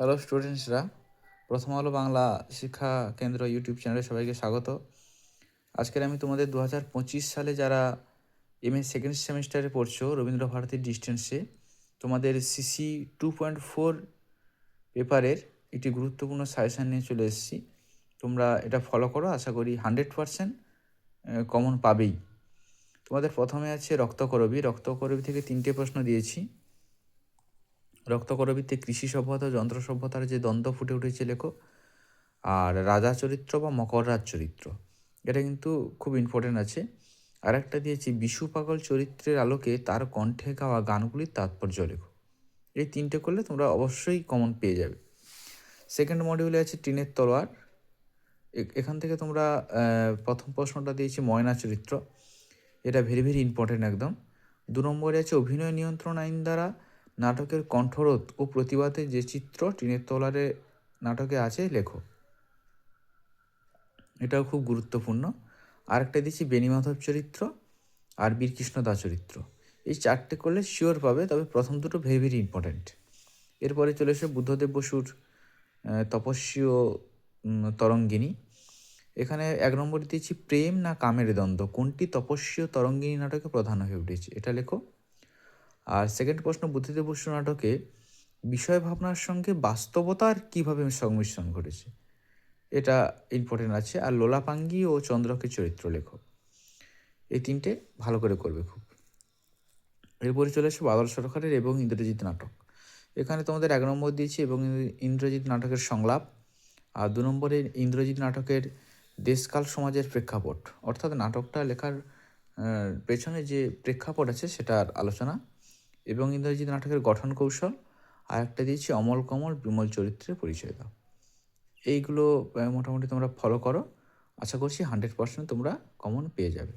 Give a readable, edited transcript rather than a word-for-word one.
Hello স্টুডেন্টসরা, প্রথম আলো বাংলা শিক্ষা কেন্দ্র ইউটিউব চ্যানেলে সবাইকে স্বাগত। আজকের আমি তোমাদের 2025 সালে যারা এমএ সেকেন্ড সেমিস্টারে পড়ছো রবীন্দ্রভারতী ডিস্টেন্সে, তোমাদের সিসি 2.4 পেপারের একটি গুরুত্বপূর্ণ সাজেশান নিয়ে চলে এসেছি। তোমরা এটা ফলো করো, আশা করি 100% কমন পাবেই। তোমাদের প্রথমে আছে রক্তকরবী। রক্তকরবী থেকে 3টে প্রশ্ন দিয়েছি। রক্তকরবীতে কৃষি সভ্যতা ও যন্ত্র সভ্যতার যে দ্বন্দ্ব ফুটে উঠেছে লেখো। আর রাজা চরিত্র বা মকররাজ চরিত্র, এটা কিন্তু খুব ইম্পর্টেন্ট আছে। আর একটা দিয়েছি বিশু পাগল চরিত্রের আলোকে তার কণ্ঠে গাওয়া গানগুলির তাৎপর্য লেখো। এই 3টে করলে তোমরা অবশ্যই কমন পেয়ে যাবে। সেকেন্ড মডিউলে আছে টিনের তলোয়ার। এখান থেকে তোমরা প্রথম প্রশ্নটা দিয়েছি ময়না চরিত্র, এটা ভেরি ভেরি ইম্পর্টেন্ট একদম। 2 নম্বরে আছে অভিনয় নিয়ন্ত্রণ আইন দ্বারা নাটকের কণ্ঠরোধ ও প্রতিবাদের যে চিত্র টিনের তলোয়ারে নাটকে আছে লেখো, এটাও খুব গুরুত্বপূর্ণ। আরেকটা দিচ্ছি বেণীমাধব চরিত্র আর বীরকৃষ্ণ দা চরিত্র। এই 4টে করলে শিওর পাবে, তবে প্রথম দুটো ভেরি ভেরি ইম্পর্ট্যান্ট। এরপরে চলে এসে বুদ্ধদেব বসুর তপস্বী ও তরঙ্গিনী। এখানে 1 নম্বরে দিয়েছি প্রেম না কামের দ্বন্দ্ব কোনটি তপস্বী ও তরঙ্গিনী নাটকে প্রধান হয়ে উঠেছে, এটা লেখো। আর সেকেন্ড প্রশ্ন বুদ্ধদেব বসু নাটকে বিষয় ভাবনার সঙ্গে বাস্তবতার কীভাবে সংমিশ্রণ ঘটেছে, এটা ইম্পর্টেন্ট আছে। আর লোলাপাঙ্গি ও চন্দ্রকের চরিত্র লেখো। এই 3টে ভালো করে করবে খুব। এরপরে চলে আসবে বাদল সরকারের এবং ইন্দ্রজিৎ নাটক। এখানে তোমাদের 1 নম্বর দিয়েছি এবং ইন্দ্রজিৎ নাটকের সংলাপ। আর 2 নম্বরে ইন্দ্রজিৎ নাটকের দেশকাল সমাজের প্রেক্ষাপট, অর্থাৎ নাটকটা লেখার পেছনে যে প্রেক্ষাপট আছে সেটার আলোচনা, এবং ইন্দ্রজিৎ নাটকের গঠন কৌশল। আর একটা দিয়েছি অমল কমল বিমল চরিত্রের পরিচয় দাও। এইগুলো মোটামুটি তোমরা ফলো করো, আশা করছি 100% তোমরা কমন পেয়ে যাবে।